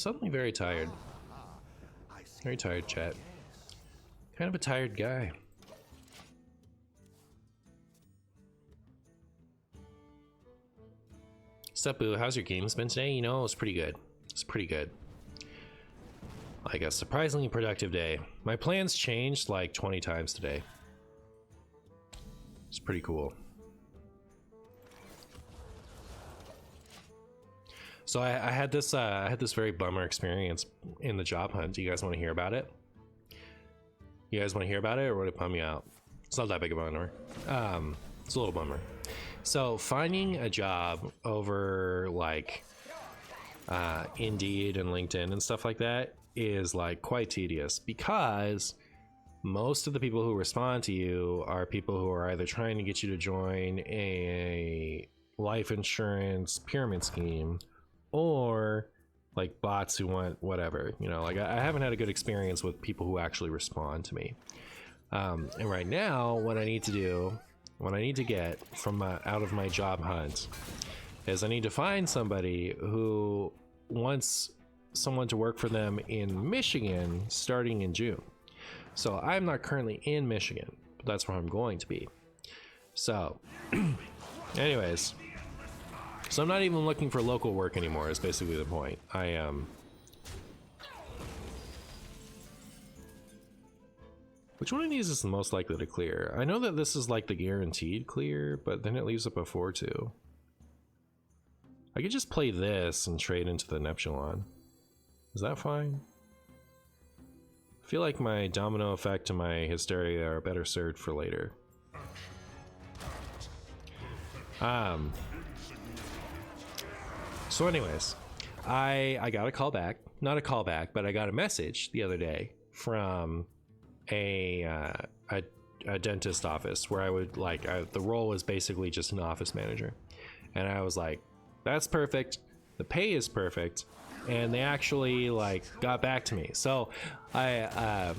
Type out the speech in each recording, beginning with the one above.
suddenly very tired. Very tired, chat. Kind of a tired guy. Sup, Boo? How's your games been today? You know, it was pretty good. It's pretty good. Like a surprisingly productive day. My plans changed like 20 times today. It's pretty cool. So I had this very bummer experience in the job hunt. Do you guys want to hear about it? You guys want to hear about it, or would it bum you out? It's not that big of a bummer. It's a little bummer. So finding a job over like Indeed and LinkedIn and stuff like that is like quite tedious, because most of the people who respond to you are people who are either trying to get you to join a life insurance pyramid scheme, or like bots who want whatever, you know. Like I haven't had a good experience with people who actually respond to me. And right now, what I need to do, what I need to get from out of my job hunt, is I need to find somebody who wants someone to work for them in Michigan starting in June. So I'm not currently in Michigan, but that's where I'm going to be. So anyways, so I'm not even looking for local work anymore, is basically the point. I am... Which one of these is the most likely to clear? I know that this is like the guaranteed clear, but then it leaves up a 4-2. I could just play this and trade into the Neptulon. Is that fine? I feel like my domino effect and my hysteria are better served for later. So anyways, I got a call back, not a call back, but I got a message the other day from a dentist office where I would like, the role was basically just an office manager. And I was like, that's perfect. The pay is perfect. And they actually like got back to me. So I've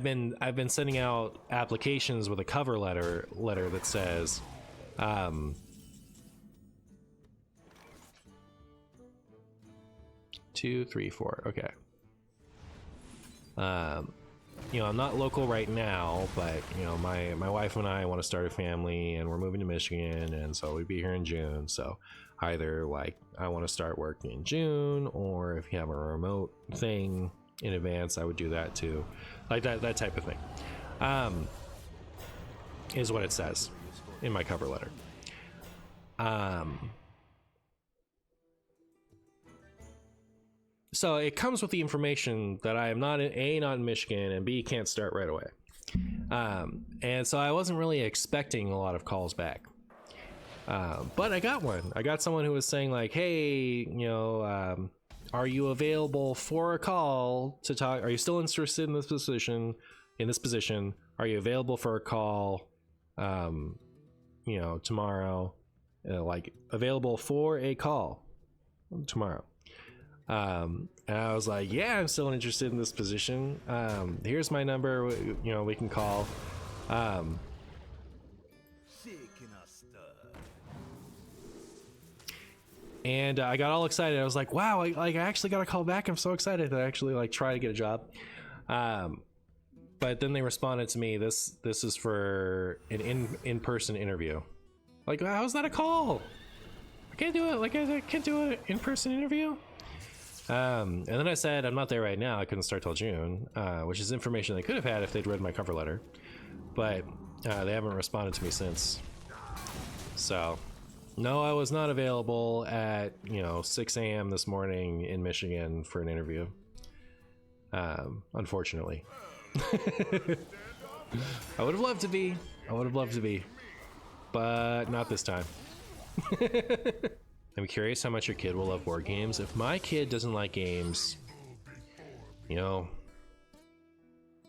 been sending out applications with a cover letter that says, 2, 3, 4. Okay. You know, I'm not local right now, but you know, my wife and I want to start a family, and we're moving to Michigan, and so we'd be here in June. So either like I want to start working in June, or if you have a remote thing in advance, I would do that too. Like that type of thing. Is what it says in my cover letter. So it comes with the information that I am not in Michigan, and B, can't start right away. And so I wasn't really expecting a lot of calls back. But I got one. I got someone who was saying like, hey, you know, are you available for a call to talk? Are you still interested in this position? Are you available for a call, you know, tomorrow? Like available for a call tomorrow. And I was like, yeah, I'm still interested in this position. Here's my number, you know, we can call. And I got all excited. I was like, wow, I actually got a call back. I'm so excited that I actually like try to get a job. But then they responded to me, this is for an in-person interview. Like, how's that a call? I can't do it. Like, I can't do an in-person interview. And then I said, I'm not there right now. I couldn't start till June, which is information they could have had if they'd read my cover letter, but they haven't responded to me since. So no, I was not available at, you know, 6 a.m. this morning in Michigan for an interview. Unfortunately. I would have loved to be. But not this time. I'm curious how much your kid will love board games. If my kid doesn't like games, you know,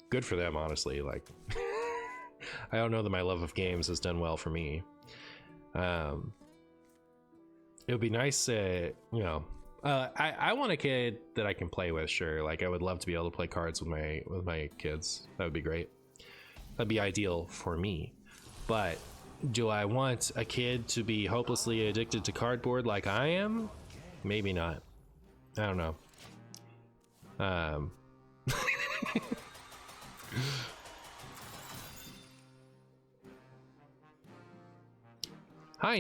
good for them, honestly. Like, I don't know that my love of games has done well for me. It would be nice, you know, I want a kid that I can play with, sure. Like, I would love to be able to play cards with my kids. That would be great. That'd be ideal for me. But do I want a kid to be hopelessly addicted to cardboard like I am? Maybe not. I don't know. Hi,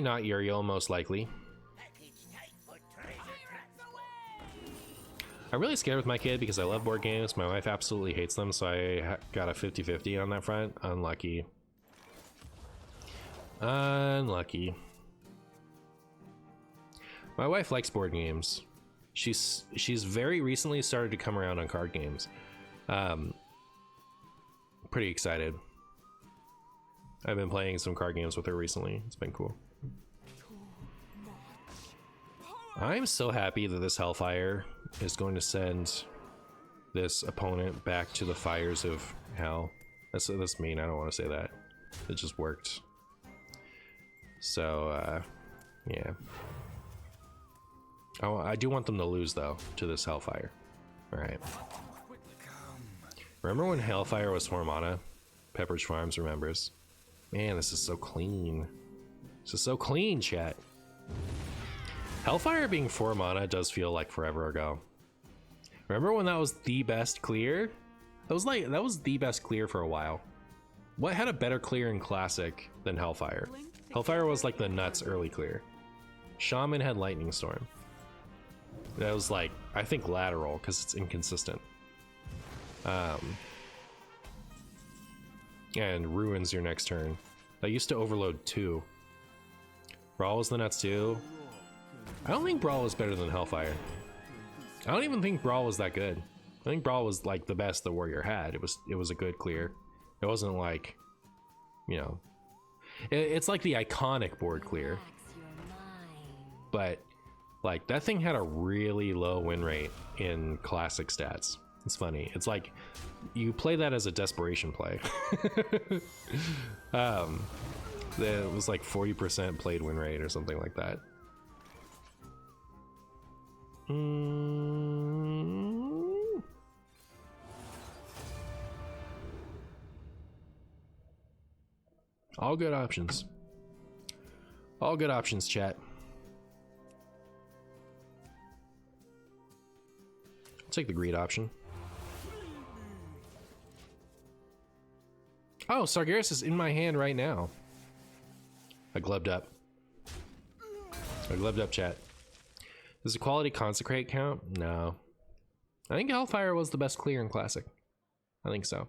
not Uriel, most likely. I'm really scared with my kid because I love board games. My wife absolutely hates them, so I got a 50-50 on that front. Unlucky. Unlucky. My wife likes board games. She's very recently started to come around on card games. Pretty excited. I've been playing some card games with her recently. It's been cool. I'm so happy that this Hellfire is going to send this opponent back to the fires of hell. That's mean. I don't want to say that. It just worked. So, yeah. Oh, I do want them to lose, though, to this Hellfire. Alright. Remember when Hellfire was 4 mana? Pepperidge Farms remembers. Man, this is so clean. This is so clean, chat. Hellfire being 4 mana does feel like forever ago. Remember when that was the best clear? That was the best clear for a while. What had a better clear in Classic than Hellfire? Hellfire was like the nuts early clear. Shaman had Lightning Storm. That was like, I think lateral because it's inconsistent. And ruins your next turn. That used to overload 2. Brawl was the nuts too. I don't think Brawl was better than Hellfire. I don't even think Brawl was that good. I think Brawl was like the best the Warrior had. It was a good clear. It wasn't like, you know, it's like the iconic board clear. But like that thing had a really low win rate in Classic stats. It's funny. It's like you play that as a desperation play. It was like 40% played win rate or something like that. All good options. All good options, chat. I'll take the greed option. Oh, Sargeras is in my hand right now. I gloved up. I gloved up, chat. Does Equality Consecrate count? No. I think Hellfire was the best clear in Classic. I think so.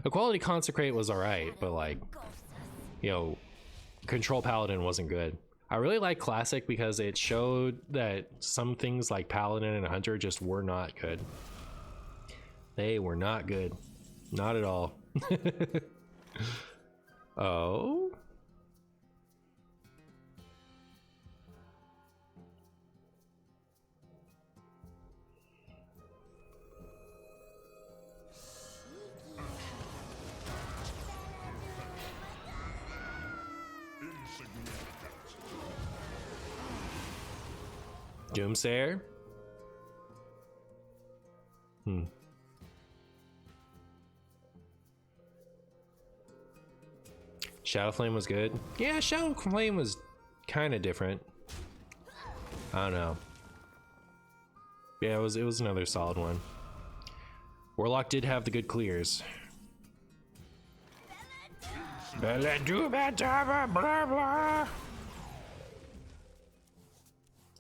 Equality Consecrate was alright, but like, you know, Control Paladin wasn't good. I really like Classic because it showed that some things like Paladin and Hunter just were not good. They were not good. Not at all. Oh? Doomsayer? Shadowflame was good. Yeah, Shadowflame was kind of different. I don't know. Yeah, it was another solid one. Warlock did have the good clears. Blah, blah.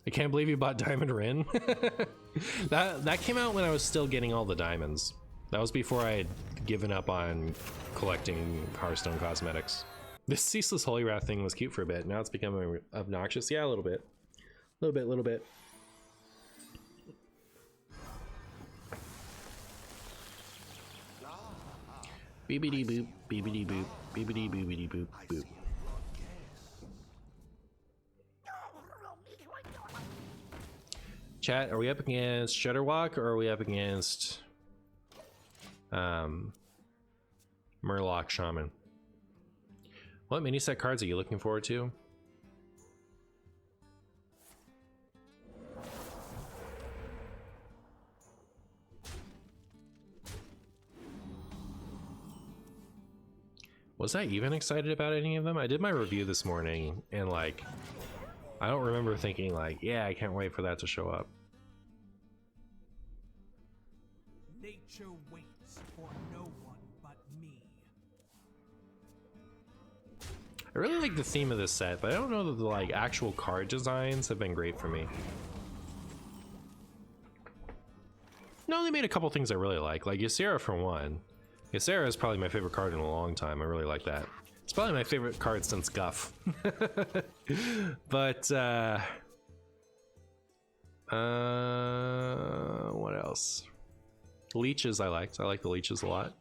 I can't believe you bought Diamond Rin. that came out when I was still getting all the diamonds. That was before I had given up on collecting Hearthstone cosmetics. This Ceaseless Holy Wrath thing was cute for a bit. Now it's becoming obnoxious. Yeah, a little bit. Little bit. Beebity boop, beebity boop, beebity boobity boop boop. Chat, are we up against Shudderwalk or are we up against Murloc Shaman? What mini set cards are you looking forward to? Was I even excited about any of them? I did my review this morning and like I don't remember thinking like, yeah, I can't wait for that to show up. Nature waits for no one but me. I really like the theme of this set, but I don't know that the like actual card designs have been great for me. No, they made a couple things I really like Ysera for one. Ysera is probably my favorite card in a long time. I really like that. It's probably my favorite card since Guff. But what else? Leeches I liked. I like the leeches a lot.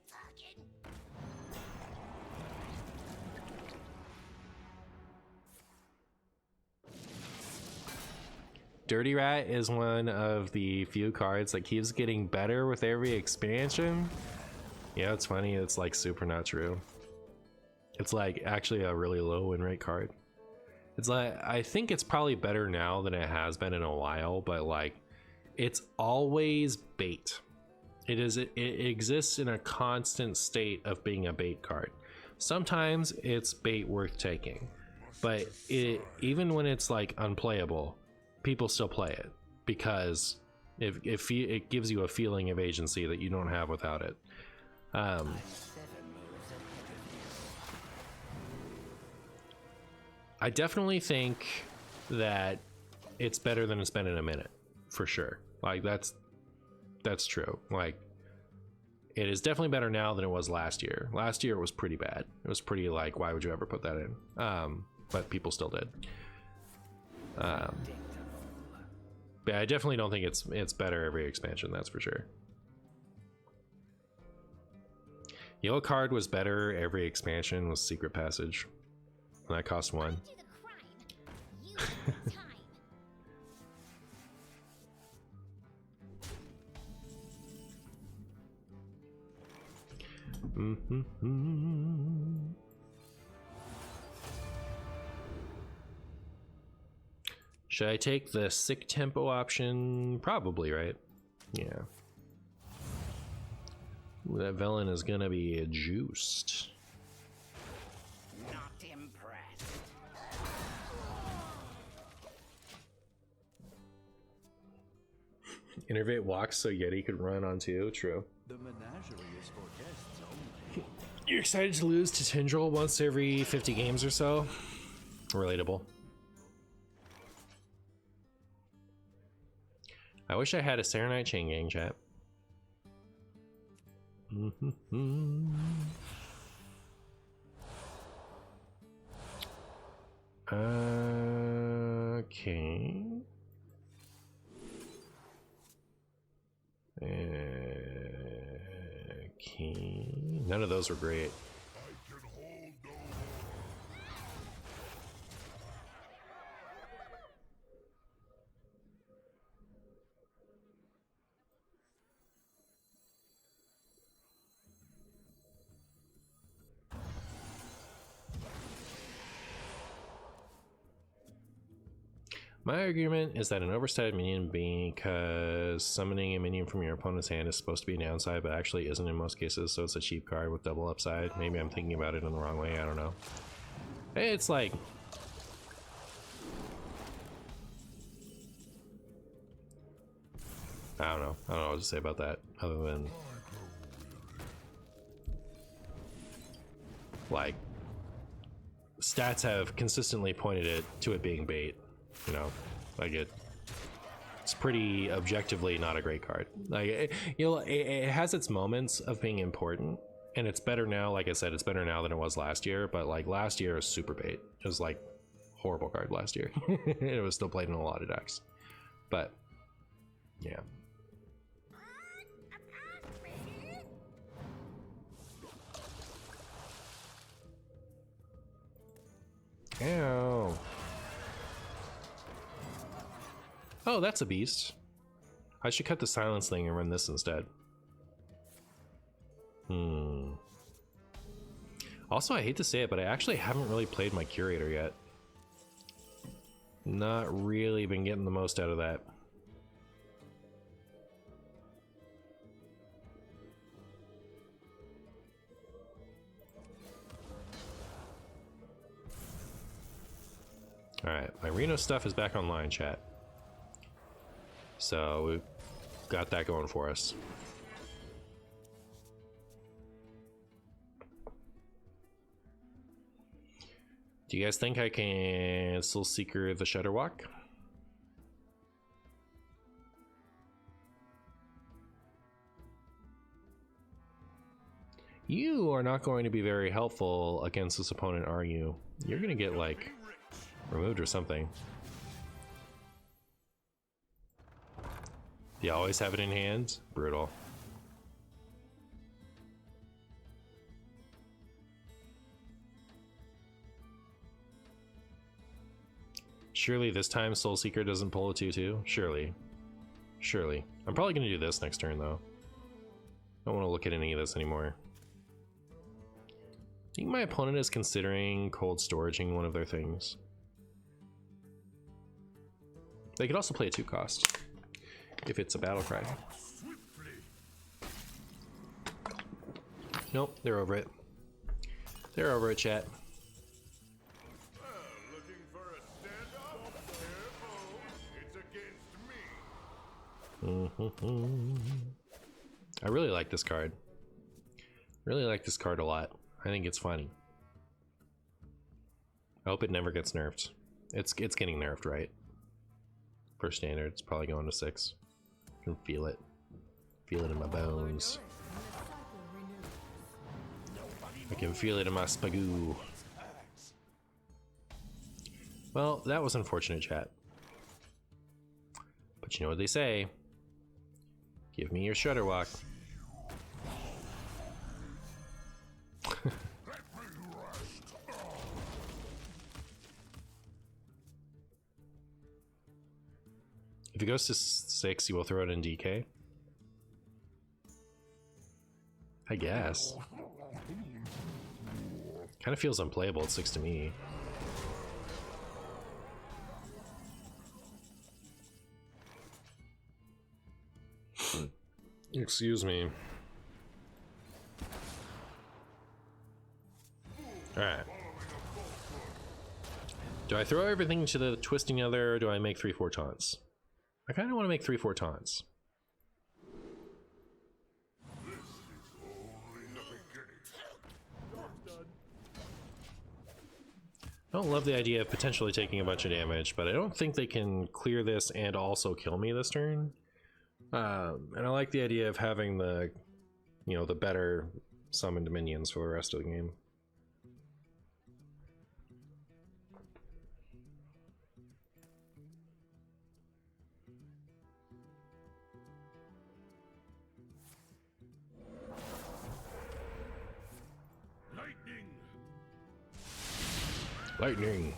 Dirty Rat is one of the few cards that keeps getting better with every expansion. Yeah, it's funny. It's like super not true. It's like actually a really low win rate card. It's like, I think it's probably better now than it has been in a while, but like it's always bait. It exists in a constant state of being a bait card. Sometimes it's bait worth taking, but even when it's like unplayable, people still play it because it gives you a feeling of agency that you don't have without it. I definitely think that it's better than it's been in a minute, for sure. Like that's true. Like it is definitely better now than it was last year. Last year it was pretty bad. It was pretty like, why would you ever put that in? But people still did. But I definitely don't think it's better every expansion, that's for sure. Yellow card was better every expansion was Secret Passage. And that cost 1. Should I take the sick tempo option? Probably, right? Yeah. Ooh, that Velen is gonna be juiced. Not impressed. Innervate walks so Yeti could run on 2. True. The menagerie is for guests only. You're excited to lose to Tindril once every 50 games or so? Relatable. I wish I had a Serenite Chain Gang, chat. Okay. Okay. None of those were great. My argument is that an overstated minion, because summoning a minion from your opponent's hand is supposed to be a downside, but actually isn't in most cases, so it's a cheap card with double upside. Maybe I'm thinking about it in the wrong way, I don't know. It's like... I don't know what to say about that, other than... like... stats have consistently pointed it to it being bait. You know, like it's pretty objectively not a great card. Like it has its moments of being important, and it's better now. Like I said, it's better now than it was last year. But like last year was super bait. It was like horrible card last year. It was still played in a lot of decks, but yeah. Ow. Oh, that's a beast. I should cut the silence thing and run this instead. Also, I hate to say it, but I actually haven't really played my Curator yet. Not really been getting the most out of that. Alright, my Reno stuff is back online, chat. So we've got that going for us. Do you guys think I can Soul Seeker the Shudderwalk? You are not going to be very helpful against this opponent, are you? You're gonna get, like, removed or something. Do you always have it in hand? Brutal. Surely this time Soul Seeker doesn't pull a 2/2? Surely. Surely. I'm probably gonna do this next turn, though. I don't want to look at any of this anymore. I think my opponent is considering cold storaging one of their things. They could also play a 2 cost if it's a battle cry. Nope, they're over it. They're over it, chat. Looking for a stand-up? Careful, it's against me. I really like this card. Really like this card a lot. I think it's funny. I hope it never gets nerfed. It's getting nerfed, right? For standard, it's probably going to 6. I can feel it. Feel it in my bones. I can feel it in my spagoo. Well, that was unfortunate, chat. But you know what they say. Give me your Shudderwalk. If it goes to 6, you will throw it in DK? I guess. Kind of feels unplayable at 6 to me. Excuse me. Alright. Do I throw everything to the twisting other, or do I make 3/4 taunts? I kind of want to make 3/4 taunts. I don't love the idea of potentially taking a bunch of damage, but I don't think they can clear this and also kill me this turn. And I like the idea of having the, you know, the better summoned minions for the rest of the game. Lightning.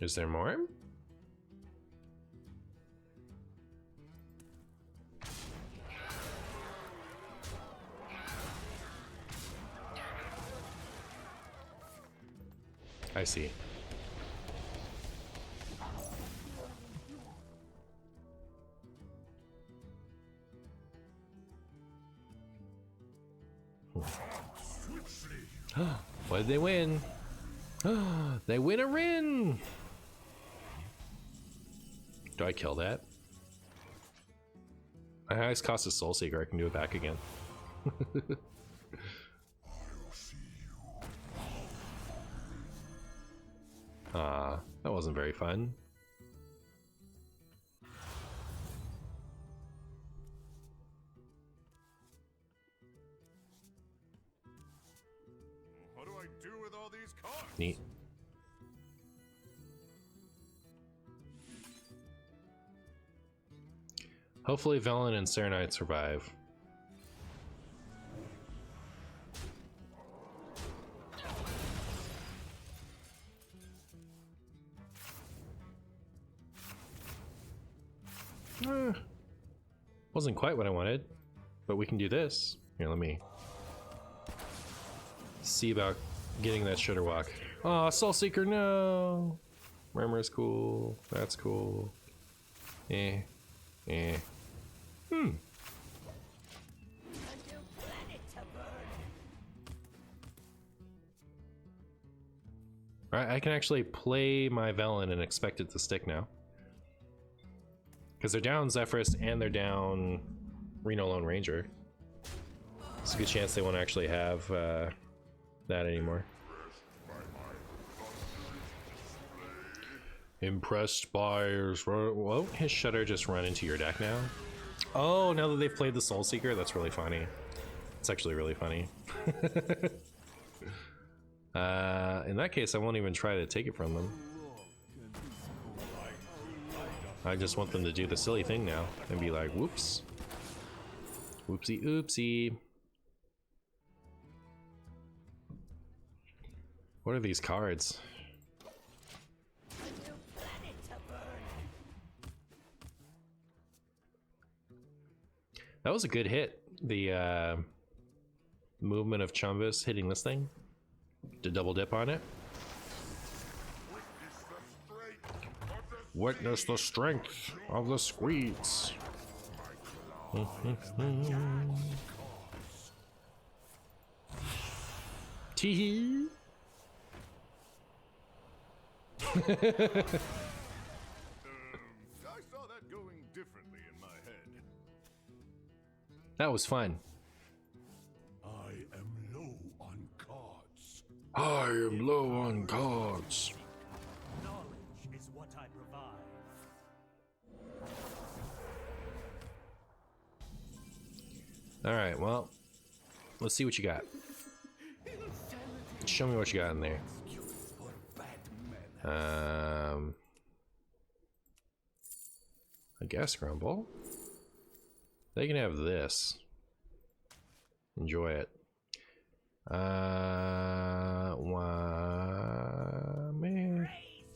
Is there more? I see. What did they win? They win a Rin! Do I kill that? My highest cost is Soul Seeker. I can do it back again. That wasn't very fun. What do I do with all these cards? Neat. Hopefully Velen and Serenite survive. Wasn't quite what I wanted, but we can do this. Here, let me see about getting that Shudderwalk. Oh, Soul Seeker, no! Murmur's cool. That's cool. Eh. Alright, I can actually play my Velen and expect it to stick now. Because they're down Zephyrus and they're down Reno Lone Ranger. It's a good chance they won't actually have that anymore. Impressed by his... Won't his Shudder just run into your deck now? Oh, now that they've played the Soul Seeker, that's really funny. It's actually really funny. In that case, I won't even try to take it from them. I just want them to do the silly thing now and be like, whoops. Whoopsie oopsie. What are these cards? That was a good hit. The movement of Chumvis hitting this thing to double dip on it. Witness the strength of the Squeeds. Tee-hee. I saw that going differently in my head. That was fun. I am low on cards. I am low on cards. Knowledge is what I provide. Alright, well, let's see what you got. Show me what you got in there. I guess Grumble. They can have this. Enjoy it. Man,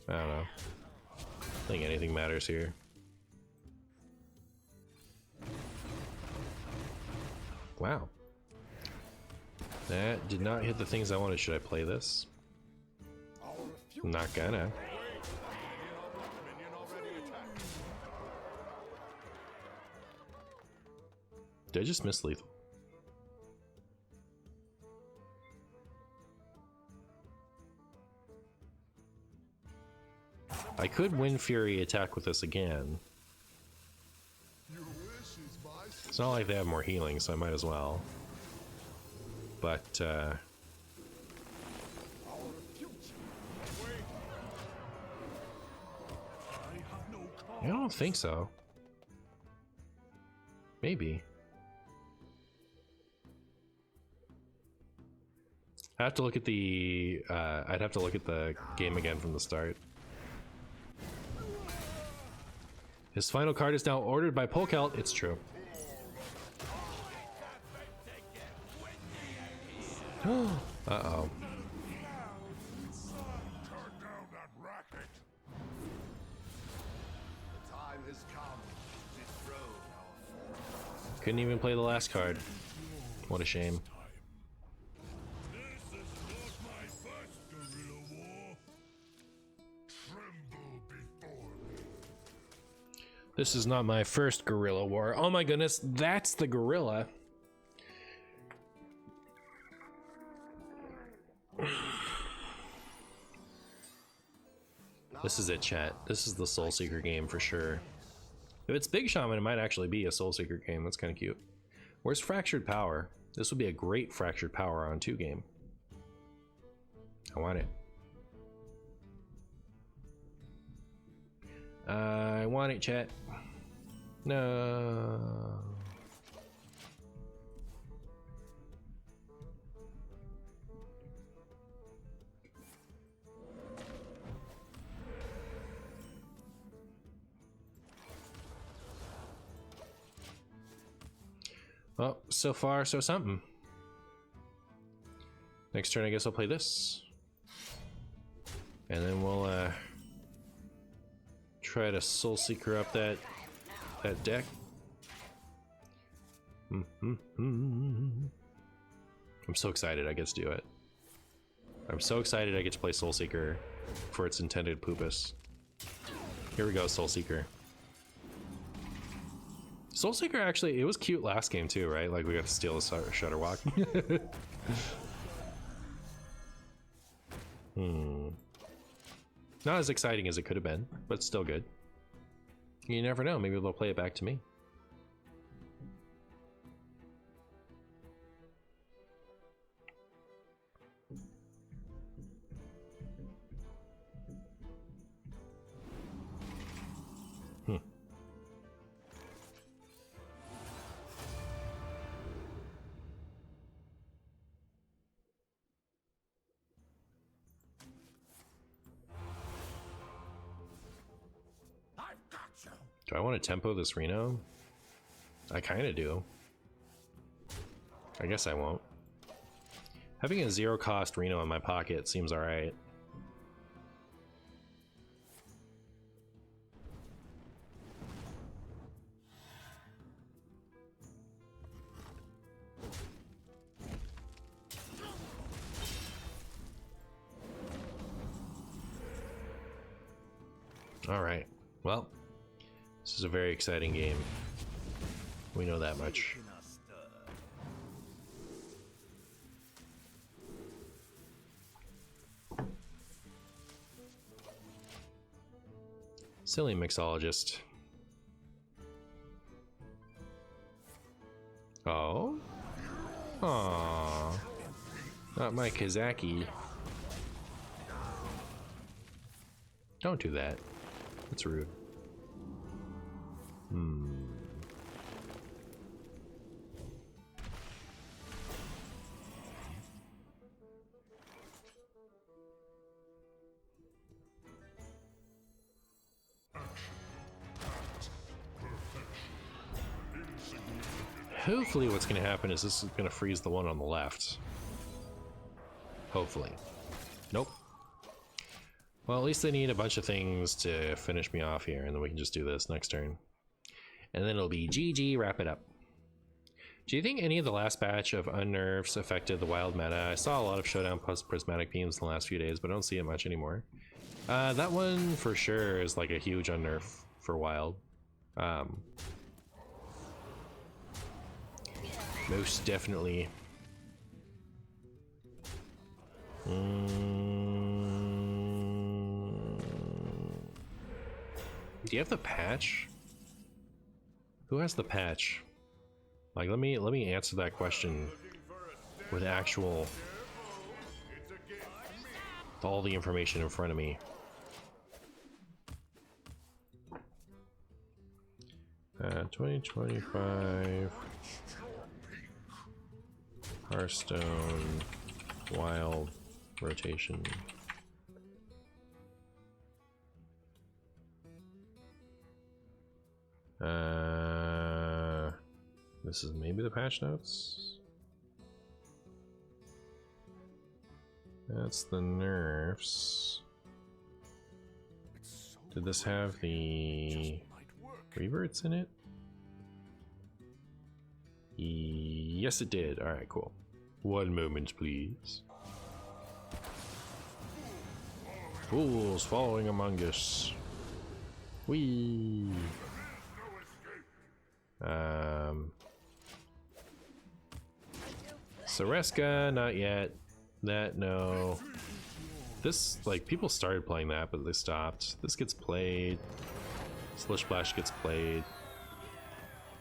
I don't know. I think anything matters here. Wow. That did not hit the things I wanted. Should I play this? I'm not gonna. Did I just miss lethal? I could Wind Fury attack with this again. It's not like they have more healing, so I might as well. But, I don't think so. Maybe. I have to look at the, I'd have to look at the game again from the start. His final card is now ordered by Polkelt. It's true. Uh-oh. Couldn't even play the last card. What a shame. This is not my first guerrilla war. Oh my goodness, that's the gorilla. This is it, chat. This is the Soul Seeker game for sure. If it's Big Shaman, it might actually be a Soul Seeker game. That's kind of cute. Where's Fractured Power? This would be a great Fractured Power on 2 game. I want it. I want it, chat. No. Well, so far, so something. Next turn, I guess I'll play this. And then we'll, try to Soul Seeker up that deck. I'm so excited I get to do it. I'm so excited I get to play Soul Seeker for its intended purpose. Here we go, Soul Seeker. Soul Seeker actually, it was cute last game too, right? Like we got to steal a Shudderwalk. Not as exciting as it could have been, but still good. You never know, maybe they'll play it back to me. Do I want to tempo this Reno? I kind of do. I guess I won't. Having a 0 cost Reno in my pocket seems alright. Alright, well, this is a very exciting game. We know that much. Silly mixologist. Oh? Aww. Not my Kazaki. Don't do that. That's rude. Hopefully what's going to happen is this is going to freeze the one on the left. Hopefully. Nope. Well, at least they need a bunch of things to finish me off here, and then we can just do this next turn. And then it'll be GG, wrap it up. Do you think any of the last batch of unnerves affected the wild meta? I saw a lot of showdown plus prismatic beams in the last few days, but I don't see it much anymore. That one for sure is like a huge unnerf for wild. Most definitely. Do you have the patch? Who has the patch? Like, let me answer that question with actual, with all the information in front of me. 2025 Hearthstone wild rotation. This is maybe the patch notes. That's the nerfs. Did this have the reverts in it? Yes, it did. All right, cool. One moment, please. Fools following among us. Whee! Sereska, not yet. That, no. This, like, people started playing that, but they stopped. This gets played. Slish Splash gets played.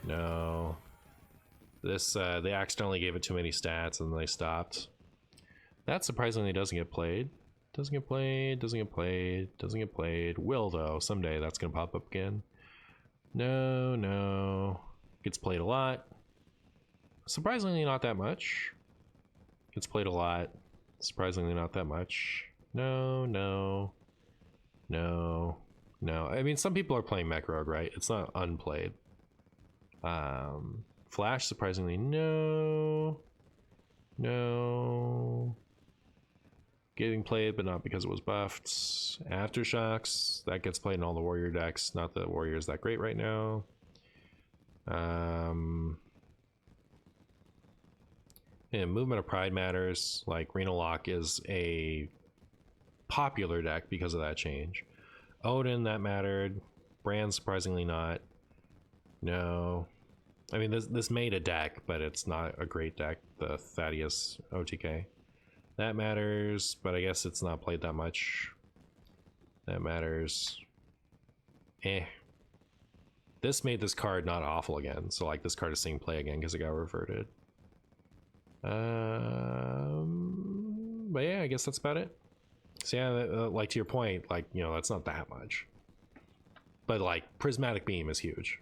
No. This, they accidentally gave it too many stats and they stopped. That surprisingly doesn't get played. Doesn't get played, doesn't get played, doesn't get played. Will, though. Someday that's gonna pop up again. No, no. Gets played a lot. Surprisingly not that much. Gets played a lot. Surprisingly not that much. No, no. No. No. I mean, some people are playing Mech Rogue, right? It's not unplayed. Flash, surprisingly, no. No. Getting played, but not because it was buffed. Aftershocks, that gets played in all the warrior decks. Not that warrior is that great right now. Yeah, movement of pride matters. Like Renolock is a popular deck because of that change. Odin, that mattered. Brand, surprisingly not. No. I mean, this made a deck, but it's not a great deck. The Thaddeus OTK. That matters, but I guess it's not played that much. That matters. Eh. This made this card not awful again, so like this card is seeing play again because it got reverted. But yeah, I guess that's about it. So yeah, like to your point, like, you know, that's not that much. But like, Prismatic Beam is huge.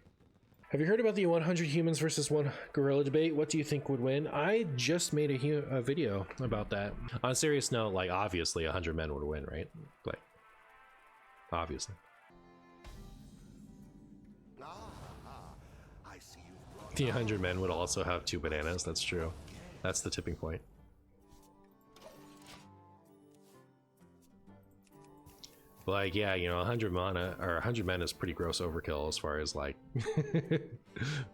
Have you heard about the 100 humans versus 1 gorilla debate? What do you think would win? I just made a video about that. On a serious note, like, obviously 100 men would win, right? Like, obviously. The 100 men would also have 2 bananas. That's true. That's the tipping point. Like, yeah, you know, 100 mana or 100 men is pretty gross overkill as far as like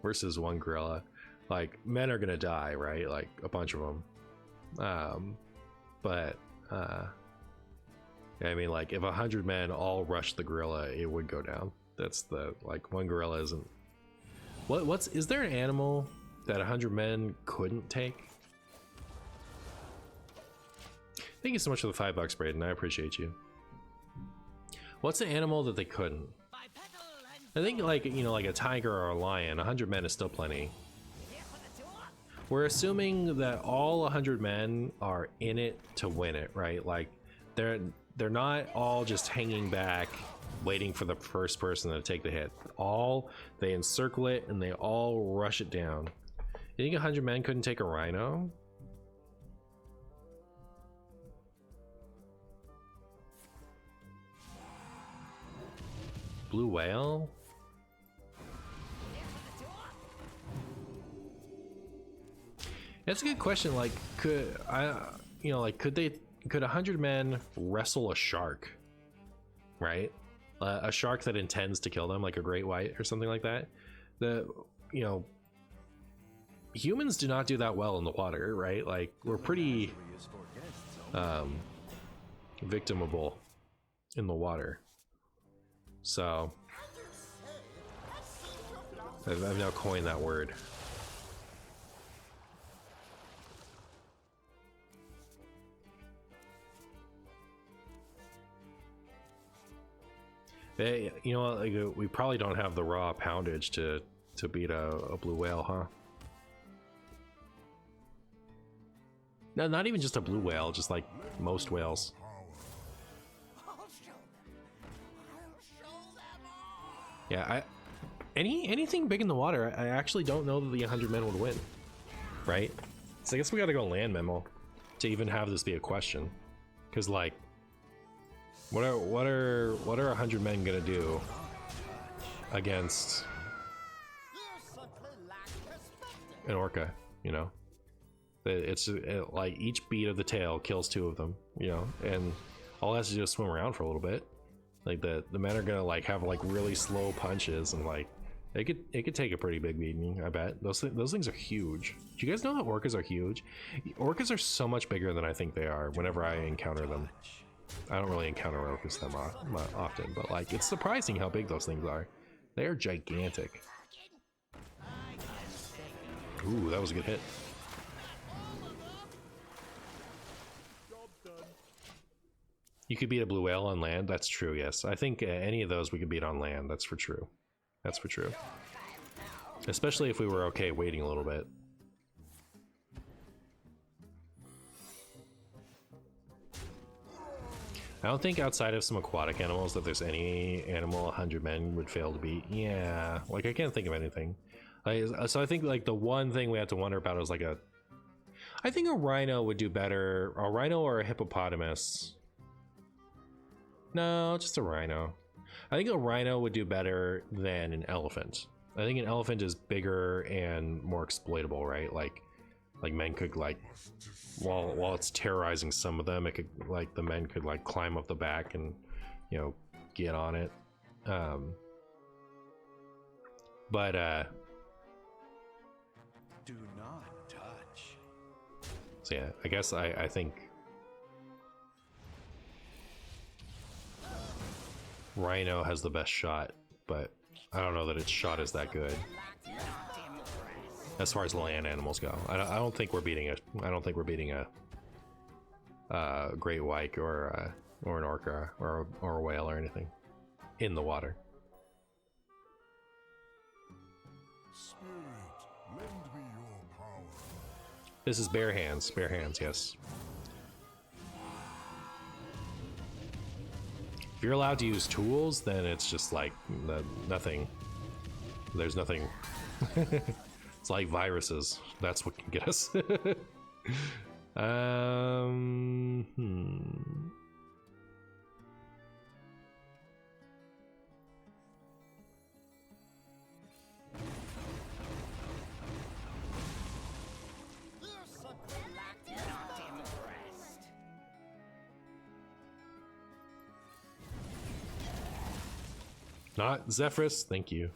versus 1 gorilla. Like, men are gonna die, right? Like a bunch of them. I mean, like, if 100 men all rushed the gorilla, it would go down. That's the, like, 1 gorilla isn't. Is there an animal that 100 men couldn't take? Thank you so much for the $5, Braden. I appreciate you. What's the animal that they couldn't? I think, like, you know, like a tiger or a lion. 100 men is still plenty. We're assuming that all 100 men are in it to win it, right? Like, they're not all just hanging back waiting for the first person to take the hit. They encircle it and they all rush it down. You think 100 men couldn't take a rhino? Blue whale? That's a good question. Like, could 100 men wrestle a shark? Right? A shark that intends to kill them, like a great white or something like that. Humans do not do that well in the water, right? Like, we're pretty victimable in the water. So I've now coined that word. Hey, you know, like, we probably don't have the raw poundage to beat a blue whale, huh? No, not even just a blue whale, just like most whales. Yeah, anything big in the water, I actually don't know that the 100 men would win, right? So I guess we gotta go land memo to even have this be a question, because like, what are 100 men gonna do against an orca? You know, like each beat of the tail kills 2 of them. You know, and all it has to do is swim around for a little bit. Like the men are gonna like have like really slow punches, and like it could take a pretty big beating. I bet those things are huge. Do you guys know that orcas are huge? Orcas are so much bigger than I think they are. Whenever I encounter them, I don't really encounter orcas that often, but like it's surprising how big those things are. They are gigantic. Ooh, that was a good hit. You could beat a blue whale on land. That's true. Yes, I think any of those we could beat on land. That's for true. That's for true. Especially if we were okay waiting a little bit. I don't think outside of some aquatic animals that there's any animal 100 men would fail to beat. Yeah, like I can't think of anything. So I think like the one thing we have to wonder about is like I think a rhino would do better. A rhino or a hippopotamus. No, just a rhino. I think a rhino would do better than an elephant. I think an elephant is bigger and more exploitable, right? Like men could like, while it's terrorizing some of them, it could like the men could like climb up the back and, you know, get on it. Do not touch. So yeah, I guess I think rhino has the best shot, but I don't know that its shot is that good as far as land animals go. I don't think we're beating a great white or an orca or a whale or anything in the water. Spirit, lend me your power. This is bare hands, yes. If you're allowed to use tools, then it's just like nothing. There's nothing. It's like viruses. That's what can get us. Not Zephyrus, thank you.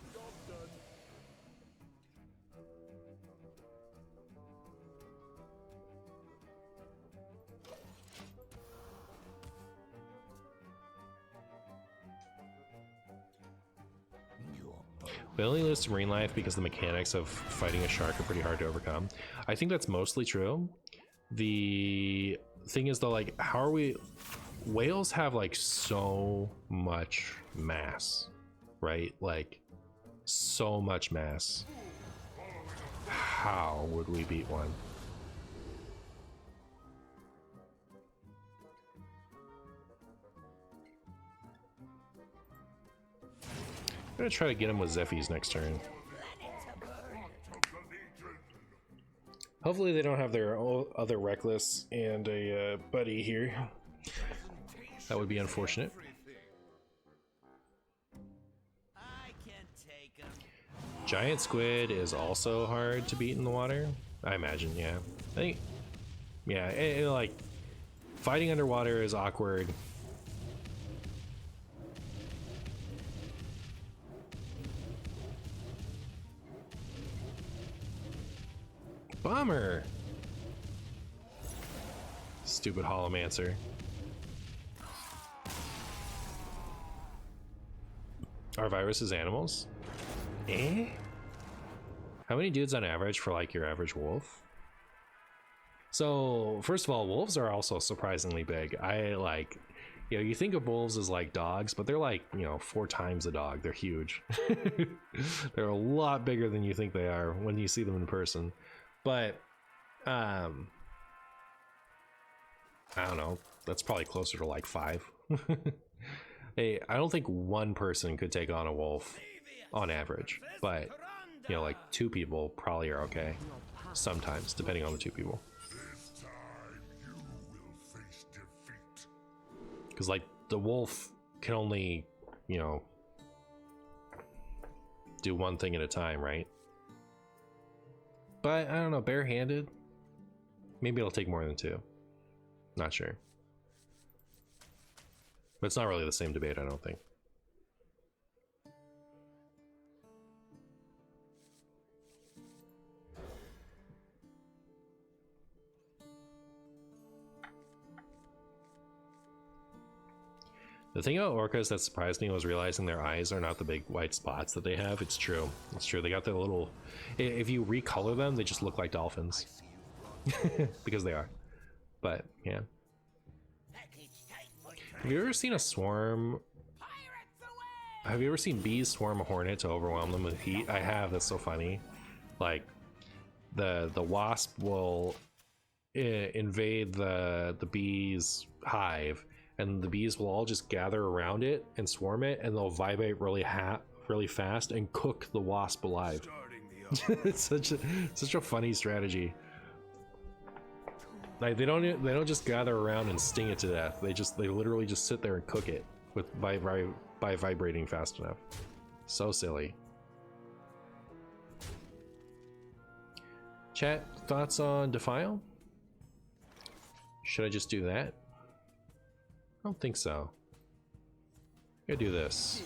We only lose to marine life because the mechanics of fighting a shark are pretty hard to overcome. I think that's mostly true. The thing is though, like, how are we... Whales have like so much mass, right? Like, so much mass. How would we beat one? I'm gonna try to get him with Zephy's next turn. Hopefully they don't have their other Reckless and a buddy here. That would be unfortunate. Giant squid is also hard to beat in the water, I imagine. Yeah, I think, yeah, like fighting underwater is awkward. Bummer. Stupid Holomancer. Are viruses animals? Eh? How many dudes on average for like your average wolf? So first of all, wolves are also surprisingly big. I like, you know, you think of wolves as like dogs, but they're like, you know, 4 times a dog. They're huge. They're a lot bigger than you think they are when you see them in person. But I don't know, that's probably closer to like 5. Hey, I don't think one person could take on a wolf on average, but you know, like 2 people probably are okay sometimes, depending on the 2 people. This time you will face defeat. Because like the wolf can only, you know, do one thing at a time, right? But I don't know, barehanded, maybe it'll take more than 2. Not sure. But it's not really the same debate, I don't think. The thing about orcas that surprised me was realizing their eyes are not the big white spots that they have. It's true. It's true. They got their little... If you recolor them, they just look like dolphins. Because they are. But, yeah. Have you ever seen a swarm? Have you ever seen bees swarm a hornet to overwhelm them with heat? I have. That's so funny. Like, the wasp will invade the bee's hive, and the bees will all just gather around it and swarm it, and they'll vibrate really fast and cook the wasp alive. It's such a funny strategy. Like they don't just gather around and sting it to death. They literally just sit there and cook it with by vibrating fast enough. So silly. Chat, thoughts on Defile? Should I just do that? I don't think so. I'm gonna do this.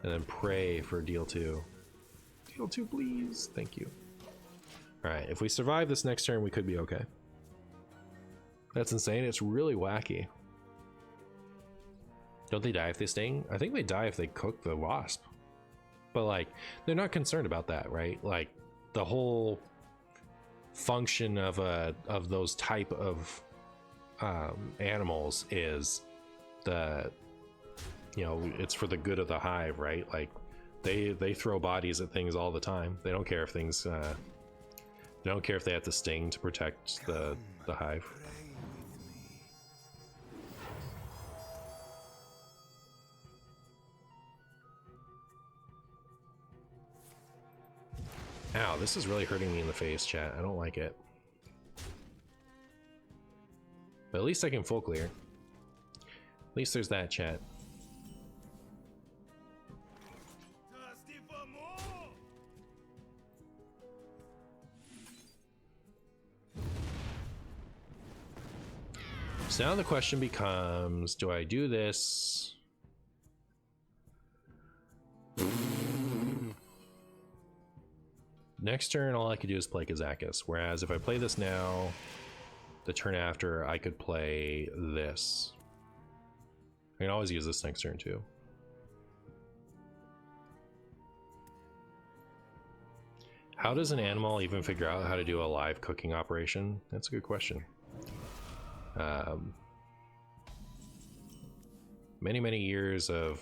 And then pray for deal 2. Deal 2, please. Thank you. Alright, if we survive this next turn, we could be okay. That's insane. It's really wacky. Don't they die if they sting? I think they die if they cook the wasp. But like, they're not concerned about that, right? Like, the whole function of those type of animals is the, you know, it's for the good of the hive, right? Like, they throw bodies at things all the time. They don't care if things they don't care if they have to sting to protect the hive. Ow, this is really hurting me in the face, chat. I don't like it. But at least I can full clear. At least there's that, chat. So now the question becomes, do I do this next turn all I could do is play Kazakis, whereas if I play this now, the turn after I could play this. I can always use this next turn too. How does an animal even figure out how to do a live cooking operation? That's a good question. Many years of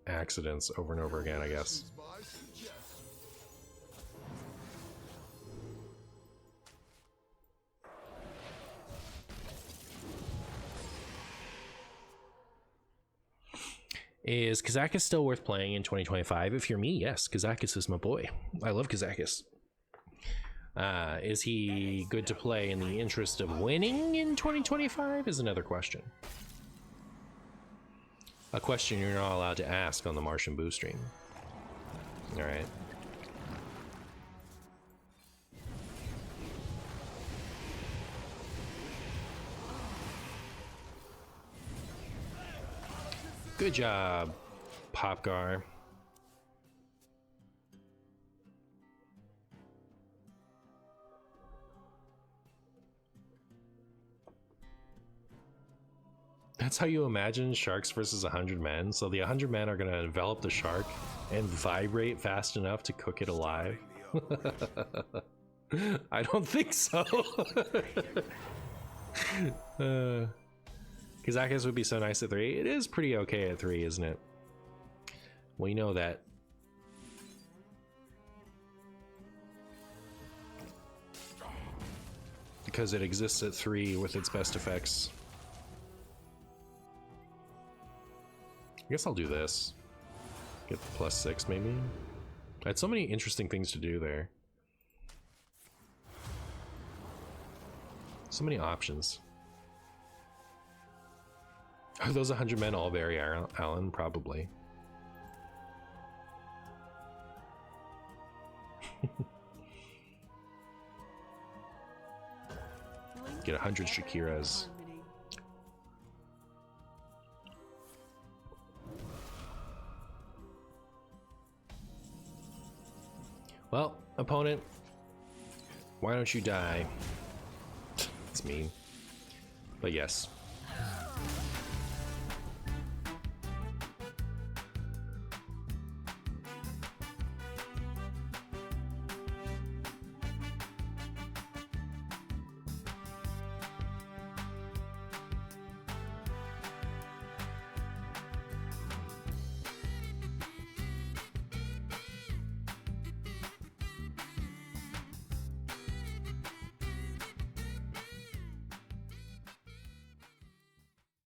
accidents over and over again, I guess. Is Kazakis still worth playing in 2025? If you're me, yes, Kazakis is my boy. I love Kazakis. Is he good to play in the interest of winning in 2025 is another question. A question you're not allowed to ask on the MartianBuu stream. All right. Good job, Popgar. That's how you imagine sharks versus 100 men. So the 100 men are going to envelop the shark and vibrate fast enough to cook it alive. I don't think so. Kazakis would be so nice at 3. It is pretty okay at 3, isn't it? We know that. Because it exists at 3 with its best effects. I guess I'll do this. Get the +6 maybe. I had so many interesting things to do there. So many options. Are those 100 men all Barry Allen? Probably. Get 100 Shakiras. Well, opponent, why don't you die? It's mean. But yes.